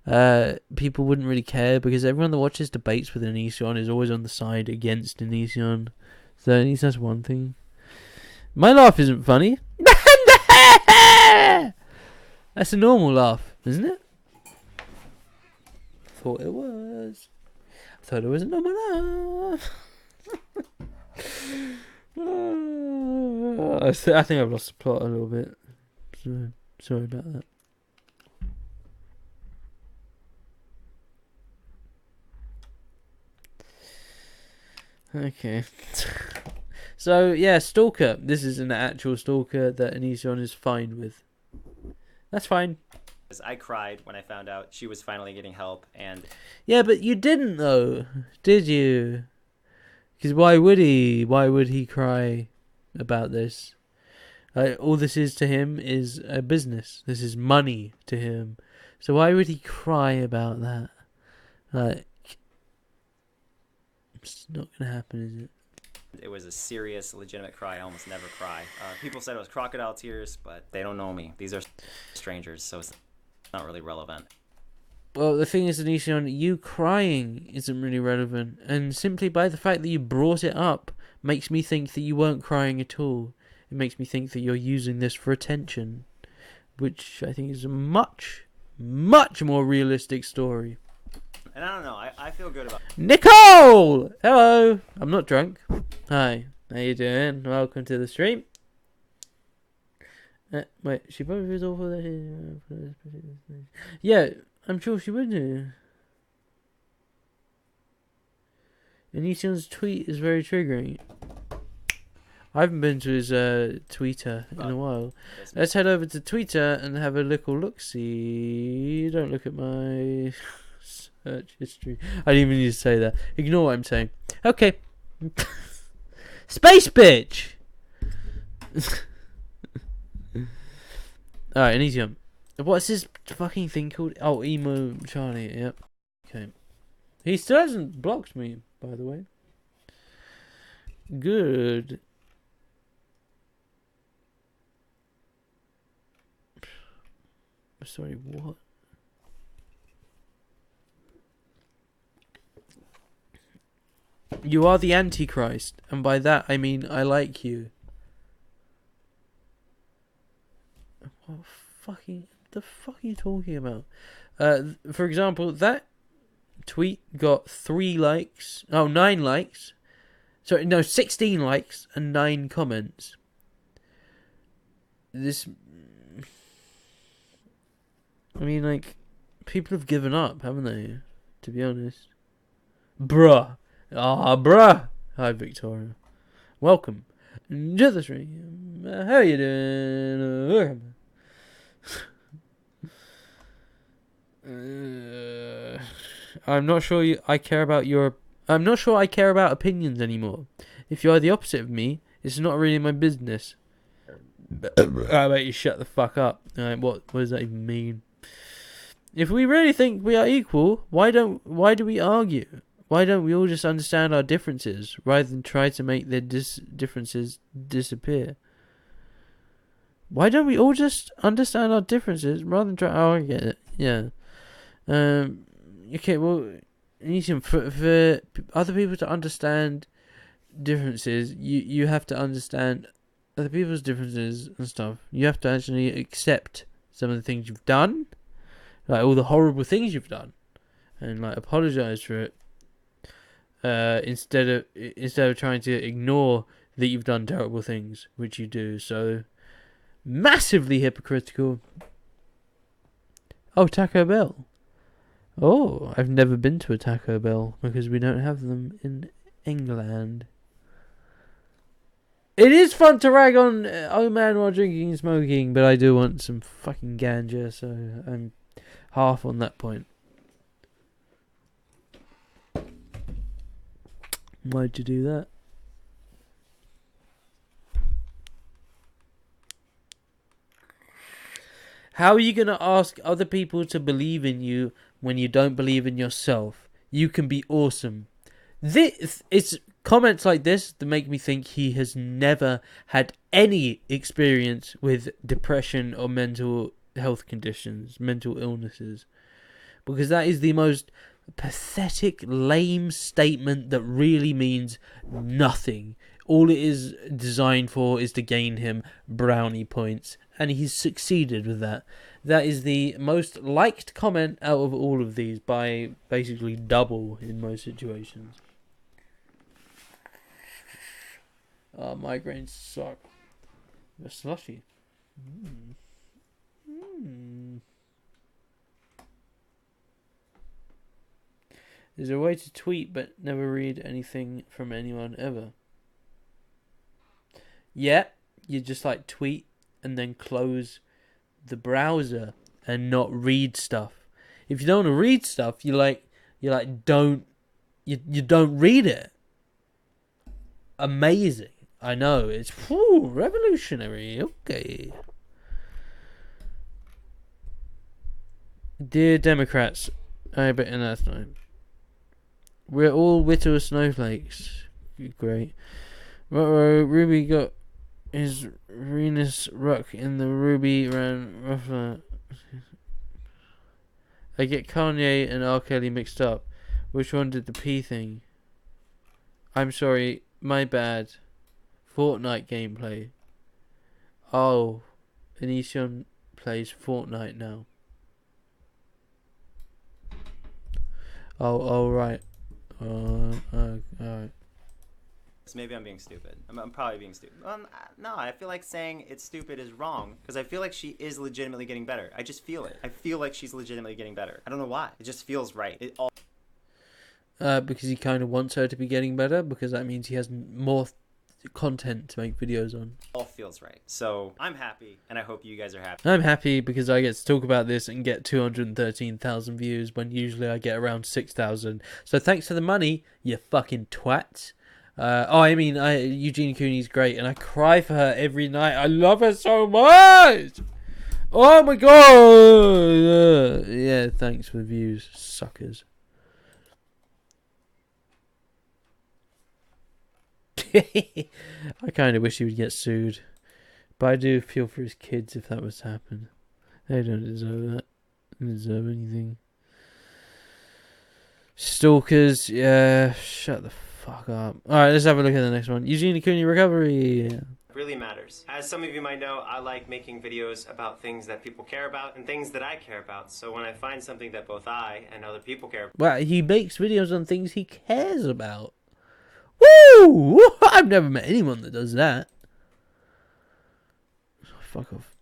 people wouldn't really care, because everyone that watches debates with Onision is always on the side against Onision. So at least that's one thing. My laugh isn't funny. That's a normal laugh, isn't it? Thought it was. Thought it was a normal laugh. I think I've lost the plot a little bit. So sorry about that. Okay. So yeah, stalker. This is an actual stalker that Onision is fine with. That's fine. I cried when I found out she was finally getting help, and yeah, but you didn't though, did you? Because why would he? Why would he cry about this? All this is to him is a business. This is money to him. So why would he cry about that? It's not gonna happen, is it? it was a serious, legitimate cry. I almost never cry. People said it was crocodile tears, but they don't know me. These are strangers, so it's not really relevant. Well, the thing is, Onision, you crying isn't really relevant, and simply by the fact that you brought it up makes me think that you weren't crying at all. It makes me think that you're using this for attention, which I think is a much, much more realistic story. And I don't know, I feel good about it. Nicole! Hello! I'm not drunk. Hi, how you doing? Welcome to the stream. Wait, she probably was all for that. Yeah, I'm sure she would do. Onision's tweet is very triggering. I haven't been to his Twitter in a while. Let's head over to Twitter and have a little look-see. Don't look at my search history. I didn't even need to say that. Ignore what I'm saying. Okay. Space bitch! Alright, Onision. What's this fucking thing called? Oh, Emo Charlie, yep. Okay. He still hasn't blocked me, by the way. Good. Sorry, what? You are the Antichrist, and by that I mean I like you. What the fuck are you talking about? For example, that tweet got 9 likes. Sorry, no, 16 likes and 9 comments. I mean, like, people have given up, haven't they? To be honest. Bruh. Bruh. Hi, Victoria. Welcome to the stream. How are you doing? I'm not sure I care about opinions anymore. If you are the opposite of me, it's not really my business. How about you shut the fuck up? What does that even mean? If we really think we are equal, why do we argue? Why don't we all just understand our differences rather than try to make their differences disappear? Why don't we all just understand our differences rather than try? Oh, I get it. Yeah. Okay. Well, for other people to understand differences, you have to understand other people's differences and stuff. You have to actually accept some of the things you've done, like all the horrible things you've done, and like apologize for it. instead of trying to ignore that you've done terrible things, which you do. So massively hypocritical. Oh, Taco Bell. Oh, I've never been to a Taco Bell because we don't have them in England. It is fun to rag on oh man while drinking and smoking, but I do want some fucking ganja, so I'm half on that point. Why'd you do that? How are you going to ask other people to believe in you when you don't believe in yourself? You can be awesome. It's comments like this that make me think he has never had any experience with depression or mental health conditions, mental illnesses. Because that is the most pathetic, lame statement that really means nothing. All it is designed for is to gain him brownie points, and he's succeeded with that. That is the most liked comment out of all of these by basically double in most situations. Oh, migraines suck. They're slushy. There's a way to tweet but never read anything from anyone ever. Yeah, you just like tweet and then close the browser and not read stuff. If you don't want to read stuff, you don't read it. Amazing. I know, it's revolutionary. Okay. Dear Democrats, I bet in that's not. We're all little snowflakes. Great. Ruby got his Venus Ruck in the Ruby ran ruffler. I get Kanye and R. Kelly mixed up. Which one did the P thing? I'm sorry, my bad. Fortnite gameplay. Oh, ONISION plays Fortnite now. Oh, right. Alright. Maybe I'm being stupid. I'm probably being stupid. No, I feel like saying it's stupid is wrong because I feel like she is legitimately getting better. I just feel it. I feel like she's legitimately getting better. I don't know why. It just feels right. Because he kind of wants her to be getting better, because that means he has more content to make videos on. All feels right. So I'm happy, and I hope you guys are happy. I'm happy because I get to talk about this and get 213,000 views when usually I get around 6,000. So thanks for the money, you fucking twat. Eugenia Cooney's great, and I cry for her every night. I love her so much. Oh my god. Yeah, thanks for the views, suckers. I kind of wish he would get sued, but I do feel for his kids if that was to happen. They don't deserve that. They don't deserve anything. Stalkers, yeah, shut the fuck up. Alright, let's have a look at the next one. Eugenia Cooney recovery. Really matters. As some of you might know, I like making videos about things that people care about and things that I care about. So when I find something that both I and other people care about... Well, he makes videos on things he cares about. Woo! I've never met anyone that does that. Fuck off.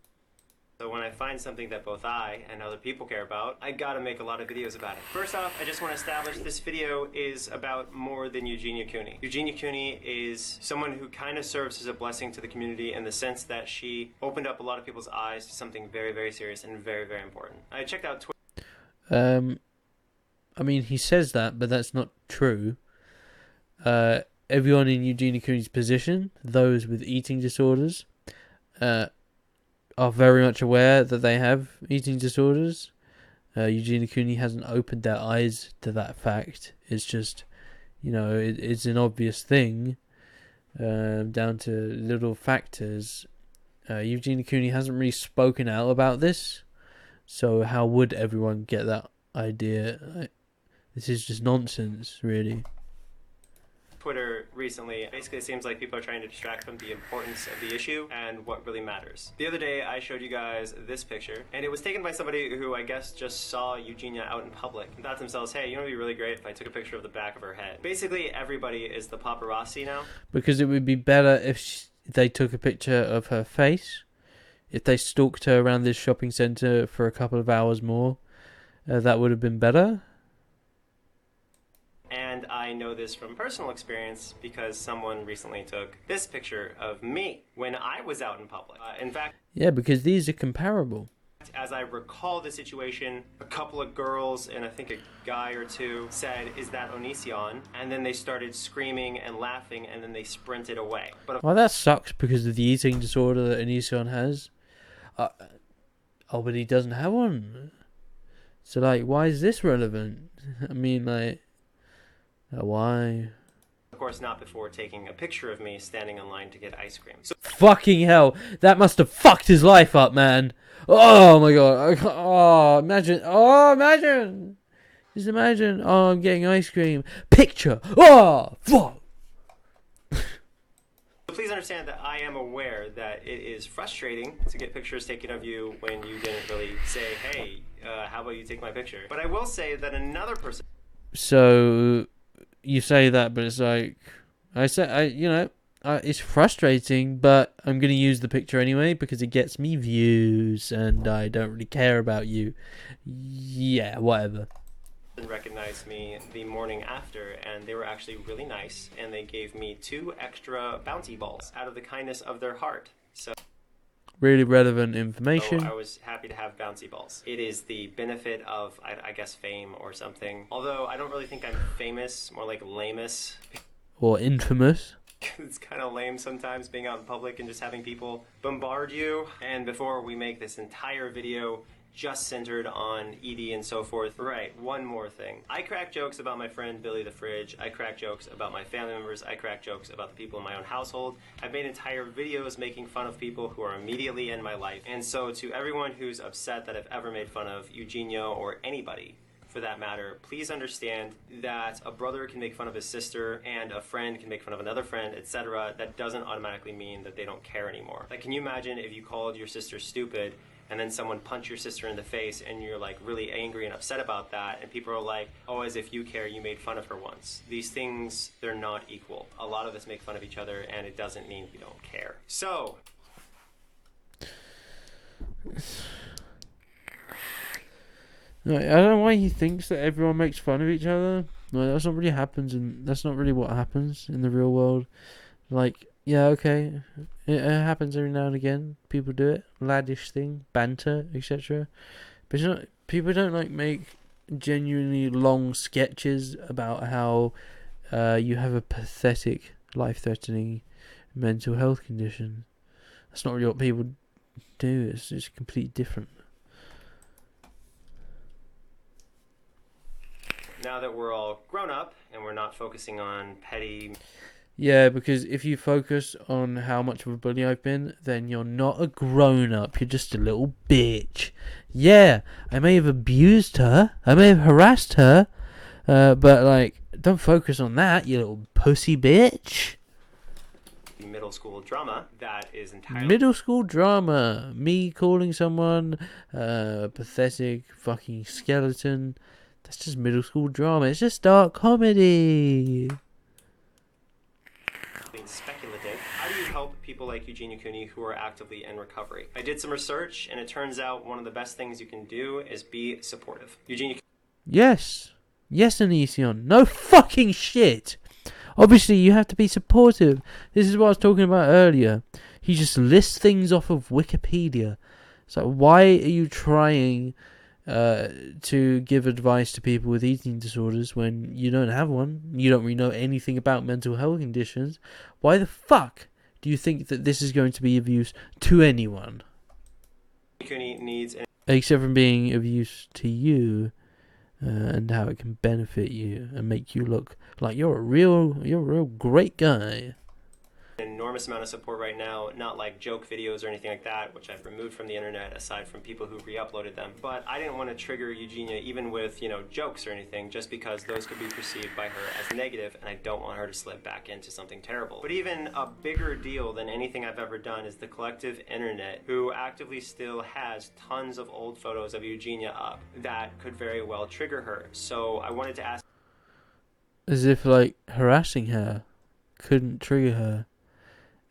So when I find something that both I and other people care about, I gotta make a lot of videos about it. First off, I just want to establish this video is about more than Eugenia Cooney. Eugenia Cooney is someone who kind of serves as a blessing to the community in the sense that she opened up a lot of people's eyes to something very, very serious and very, very important. I checked out Twitter. I mean, he says that, but that's not true. Everyone in Eugenia Cooney's position, those with eating disorders, are very much aware that they have eating disorders. Eugenia Cooney hasn't opened their eyes to that fact. It's just, it's an obvious thing, down to little factors. Eugenia Cooney hasn't really spoken out about this, so how would everyone get that idea? This is just nonsense, really. Twitter recently. Basically, it seems like people are trying to distract from the importance of the issue and what really matters. The other day, I showed you guys this picture, and it was taken by somebody who I guess just saw Eugenia out in public and thought to themselves, hey, you know what would be really great if I took a picture of the back of her head. Basically, everybody is the paparazzi now. Because it would be better if they took a picture of her face. If they stalked her around this shopping centre for a couple of hours more, that would have been better. And I know this from personal experience because someone recently took this picture of me when I was out in public. In fact, Yeah, because these are comparable. as I recall the situation, a couple of girls and I think a guy or two said, "Is that Onision?" And then they started screaming and laughing and then they sprinted away. But Well, that sucks because of the eating disorder that Onision has. But he doesn't have one. So, like, why is this relevant? I mean, like, why? of course not before taking a picture of me standing in line to get ice cream. So Fucking hell, that must have fucked his life up, man. Oh my god. Imagine. Just imagine. Oh, I'm getting ice cream. Picture. Oh, fuck. please understand that I am aware that it is frustrating to get pictures taken of you when you didn't really say, hey, how about you take my picture? But I will say that another person... So, you say that, but it's like... it's frustrating, but I'm going to use the picture anyway because it gets me views and I don't really care about you. Yeah, whatever. recognized me the morning after, and they were actually really nice, and they gave me 2 extra bouncy balls out of the kindness of their heart. So really relevant information. I was happy to have bouncy balls. It is the benefit of, I guess, fame or something. Although I don't really think I'm famous, more like lame-ous. Or infamous. It's kind of lame sometimes being out in public and just having people bombard you. And before we make this entire video just centered on Edie and so forth. Right, one more thing. I crack jokes about my friend Billy the Fridge. I crack jokes about my family members. I crack jokes about the people in my own household. I've made entire videos making fun of people who are immediately in my life. And so to everyone who's upset that I've ever made fun of Eugenia or anybody for that matter, please understand that a brother can make fun of his sister and a friend can make fun of another friend, etc. That doesn't automatically mean that they don't care anymore. Like, can you imagine if you called your sister stupid and then someone punched your sister in the face and you're like really angry and upset about that, and people are like, oh, as if you care, you made fun of her once. These things, they're not equal. A lot of us make fun of each other and it doesn't mean we don't care. So No, I don't know why he thinks that everyone makes fun of each other. No, that's not really happens, and that's not really what happens in the real world. Like, yeah, okay, it happens every now and again. People do it, laddish thing, banter, etc. But it's not, people don't like make genuinely long sketches about how you have a pathetic, life-threatening mental health condition. That's not really what people do. It's just completely different. now that we're all grown up and we're not focusing on petty... Yeah, because if you focus on how much of a bully I've been, then you're not a grown-up, you're just a little bitch. Yeah, I may have abused her, I may have harassed her, but, like, don't focus on that, you little pussy bitch. middle school drama that is entirely... Middle school drama. Me calling someone pathetic fucking skeleton. That's just middle school drama. It's just dark comedy. speculative. How do you help people like Eugenia Cooney who are actively in recovery? I did some research, and it turns out one of the best things you can do is be supportive. Eugenia... Yes. Yes, Onision. No fucking shit. Obviously, you have to be supportive. This is what I was talking about earlier. He just lists things off of Wikipedia. So why are you trying to give advice to people with eating disorders when you don't have one? You don't really know anything about mental health conditions. Why the fuck do you think that this is going to be of use to anyone? Cooney needs... Except from being of use to you. And how it can benefit you and make you look like you're a real great guy. an enormous amount of support right now, not like joke videos or anything like that, which I've removed from the internet aside from people who re-uploaded them. But I didn't want to trigger Eugenia even with, you know, jokes or anything, just because those could be perceived by her as negative, and I don't want her to slip back into something terrible. But even a bigger deal than anything I've ever done is the collective internet, who actively still has tons of old photos of Eugenia up that could very well trigger her. So I wanted to ask, As if, like, harassing her couldn't trigger her.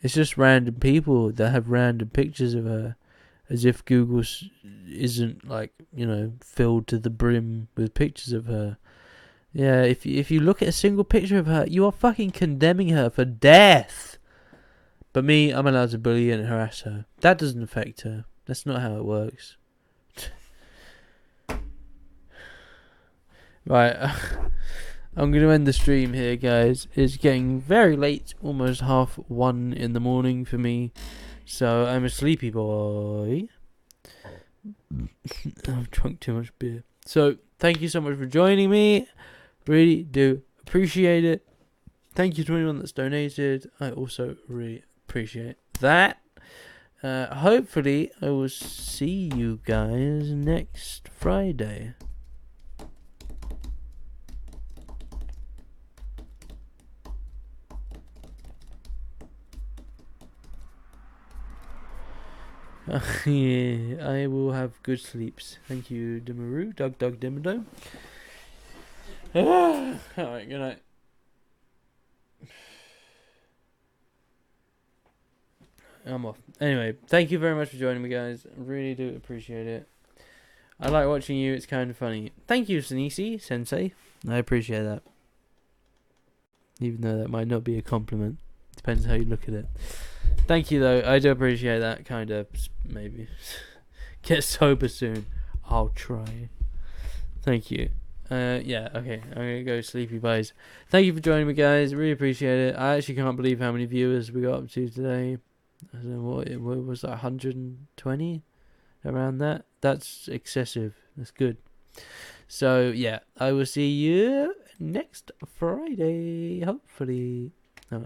It's just random people that have random pictures of her. As if Google isn't, like, you know, filled to the brim with pictures of her. Yeah, if you look at a single picture of her, you are fucking condemning her for death. But me, I'm allowed to bully and harass her. That doesn't affect her. That's not how it works. Right. I'm going to end the stream here, guys. It's getting very late, almost 1:30 in the morning for me. So I'm a sleepy boy. I've drunk too much beer. So thank you so much for joining me. Really do appreciate it. Thank you to anyone that's donated. I also really appreciate that. Hopefully I will see you guys next Friday. Yeah, I will have good sleeps. Thank you, Dimaru. Doug Dimado. Alright, good night. I'm off. Anyway, thank you very much for joining me, guys. I really do appreciate it. I like watching you. It's kind of funny. Thank you, Sanisi Sensei. I appreciate that. Even though that might not be a compliment. Depends how you look at it. Thank you, though. I do appreciate that. Kind of, maybe. Get sober soon. I'll try. Thank you. Yeah, okay. I'm going to go sleepy, guys. Thank you for joining me, guys. Really appreciate it. I actually can't believe how many viewers we got up to today. I don't know, what was that, 120? Around that? That's excessive. That's good. So, yeah. I will see you next Friday, hopefully.